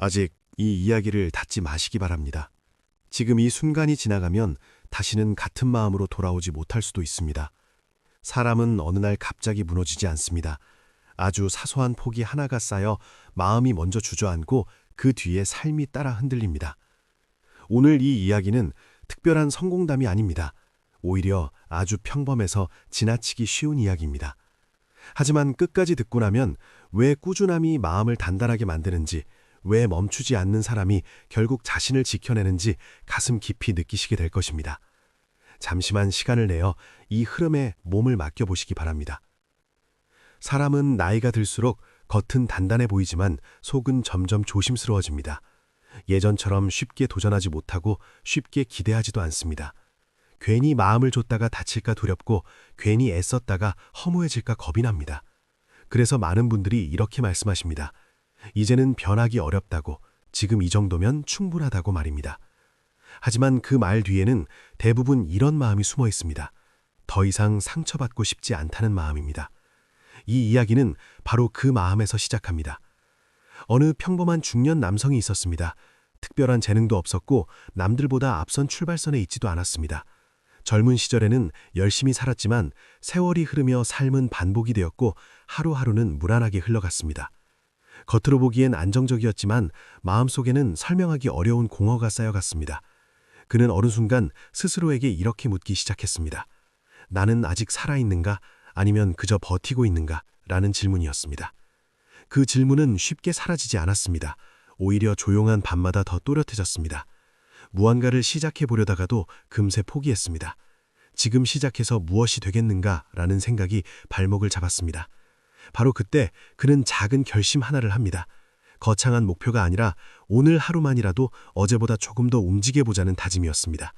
아직 이 이야기를 닫지 마시기 바랍니다. 지금 이 순간이 지나가면 다시는 같은 마음으로 돌아오지 못할 수도 있습니다. 사람은 어느 날 갑자기 무너지지 않습니다. 아주 사소한 폭이 하나가 쌓여 마음이 먼저 주저앉고 그 뒤에 삶이 따라 흔들립니다. 오늘 이 이야기는 특별한 성공담이 아닙니다. 오히려 아주 평범해서 지나치기 쉬운 이야기입니다. 하지만 끝까지 듣고 나면 왜 꾸준함이 마음을 단단하게 만드는지, 왜 멈추지 않는 사람이 결국 자신을 지켜내는지 가슴 깊이 느끼시게 될 것입니다. 잠시만 시간을 내어 이 흐름에 몸을 맡겨보시기 바랍니다. 사람은 나이가 들수록 겉은 단단해 보이지만 속은 점점 조심스러워집니다. 예전처럼 쉽게 도전하지 못하고 쉽게 기대하지도 않습니다. 괜히 마음을 줬다가 다칠까 두렵고 괜히 애썼다가 허무해질까 겁이 납니다. 그래서 많은 분들이 이렇게 말씀하십니다. 이제는 변하기 어렵다고, 지금 이 정도면 충분하다고 말입니다. 하지만 그 말 뒤에는 대부분 이런 마음이 숨어 있습니다. 더 이상 상처받고 싶지 않다는 마음입니다. 이 이야기는 바로 그 마음에서 시작합니다. 어느 평범한 중년 남성이 있었습니다. 특별한 재능도 없었고 남들보다 앞선 출발선에 있지도 않았습니다. 젊은 시절에는 열심히 살았지만 세월이 흐르며 삶은 반복이 되었고 하루하루는 무난하게 흘러갔습니다. 겉으로 보기엔 안정적이었지만 마음속에는 설명하기 어려운 공허가 쌓여갔습니다. 그는 어느 순간 스스로에게 이렇게 묻기 시작했습니다. 나는 아직 살아있는가? 아니면 그저 버티고 있는가? 라는 질문이었습니다. 그 질문은 쉽게 사라지지 않았습니다. 오히려 조용한 밤마다 더 또렷해졌습니다. 무언가를 시작해 보려다가도 금세 포기했습니다. 지금 시작해서 무엇이 되겠는가? 라는 생각이 발목을 잡았습니다. 바로 그때 그는 작은 결심 하나를 합니다. 거창한 목표가 아니라 오늘 하루만이라도 어제보다 조금 더 움직여보자는 다짐이었습니다.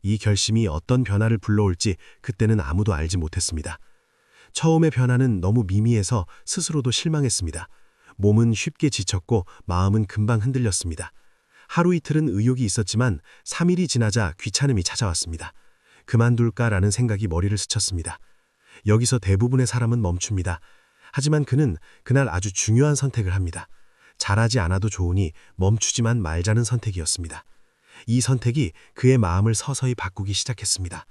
이 결심이 어떤 변화를 불러올지 그때는 아무도 알지 못했습니다. 처음의 변화는 너무 미미해서 스스로도 실망했습니다. 몸은 쉽게 지쳤고 마음은 금방 흔들렸습니다. 하루 이틀은 의욕이 있었지만 3일이 지나자 귀찮음이 찾아왔습니다. 그만둘까라는 생각이 머리를 스쳤습니다. 여기서 대부분의 사람은 멈춥니다. 하지만 그는 그날 아주 중요한 선택을 합니다. 잘하지 않아도 좋으니 멈추지만 말자는 선택이었습니다. 이 선택이 그의 마음을 서서히 바꾸기 시작했습니다.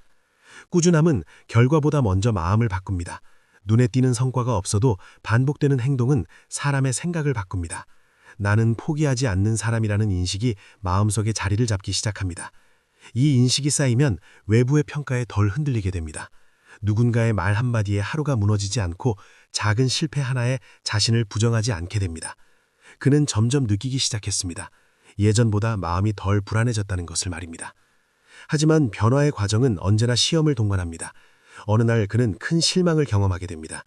꾸준함은 결과보다 먼저 마음을 바꿉니다. 눈에 띄는 성과가 없어도 반복되는 행동은 사람의 생각을 바꿉니다. 나는 포기하지 않는 사람이라는 인식이 마음속에 자리를 잡기 시작합니다. 이 인식이 쌓이면 외부의 평가에 덜 흔들리게 됩니다. 누군가의 말 한마디에 하루가 무너지지 않고 작은 실패 하나에 자신을 부정하지 않게 됩니다. 그는 점점 느끼기 시작했습니다. 예전보다 마음이 덜 불안해졌다는 것을 말입니다. 하지만 변화의 과정은 언제나 시험을 동반합니다. 어느 날 그는 큰 실망을 경험하게 됩니다.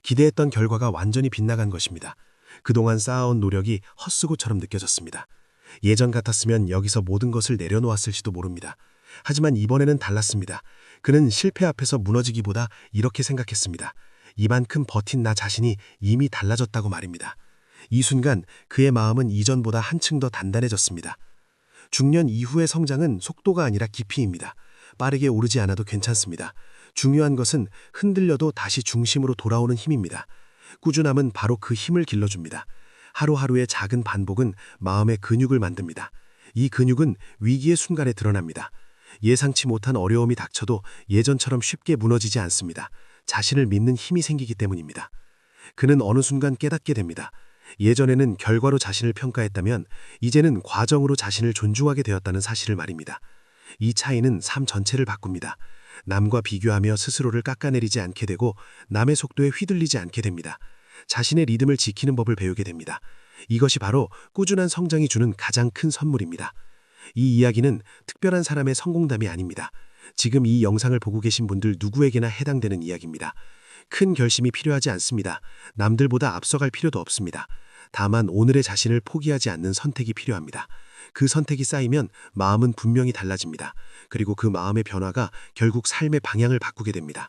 기대했던 결과가 완전히 빗나간 것입니다. 그동안 쌓아온 노력이 헛수고처럼 느껴졌습니다. 예전 같았으면 여기서 모든 것을 내려놓았을지도 모릅니다. 하지만 이번에는 달랐습니다. 그는 실패 앞에서 무너지기보다 이렇게 생각했습니다. 이만큼 버틴 나 자신이 이미 달라졌다고 말입니다. 이 순간 그의 마음은 이전보다 한층 더 단단해졌습니다. 중년 이후의 성장은 속도가 아니라 깊이입니다. 빠르게 오르지 않아도 괜찮습니다. 중요한 것은 흔들려도 다시 중심으로 돌아오는 힘입니다. 꾸준함은 바로 그 힘을 길러줍니다. 하루하루의 작은 반복은 마음의 근육을 만듭니다. 이 근육은 위기의 순간에 드러납니다. 예상치 못한 어려움이 닥쳐도 예전처럼 쉽게 무너지지 않습니다. 자신을 믿는 힘이 생기기 때문입니다. 그는 어느 순간 깨닫게 됩니다. 예전에는 결과로 자신을 평가했다면 이제는 과정으로 자신을 존중하게 되었다는 사실을 말입니다. 이 차이는 삶 전체를 바꿉니다. 남과 비교하며 스스로를 깎아내리지 않게 되고 남의 속도에 휘둘리지 않게 됩니다. 자신의 리듬을 지키는 법을 배우게 됩니다. 이것이 바로 꾸준한 성장이 주는 가장 큰 선물입니다. 이 이야기는 특별한 사람의 성공담이 아닙니다. 지금 이 영상을 보고 계신 분들 누구에게나 해당되는 이야기입니다. 큰 결심이 필요하지 않습니다. 남들보다 앞서갈 필요도 없습니다. 다만 오늘의 자신을 포기하지 않는 선택이 필요합니다. 그 선택이 쌓이면 마음은 분명히 달라집니다. 그리고 그 마음의 변화가 결국 삶의 방향을 바꾸게 됩니다.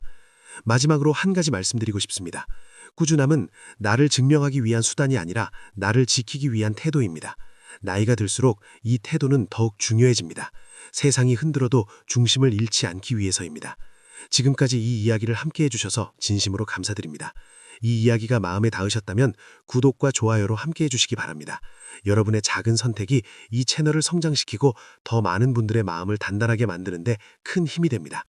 마지막으로 한 가지 말씀드리고 싶습니다. 꾸준함은 나를 증명하기 위한 수단이 아니라 나를 지키기 위한 태도입니다. 나이가 들수록 이 태도는 더욱 중요해집니다. 세상이 흔들어도 중심을 잃지 않기 위해서입니다. 지금까지 이 이야기를 함께 해주셔서 진심으로 감사드립니다. 이 이야기가 마음에 닿으셨다면 구독과 좋아요로 함께 해주시기 바랍니다. 여러분의 작은 선택이 이 채널을 성장시키고 더 많은 분들의 마음을 단단하게 만드는데 큰 힘이 됩니다.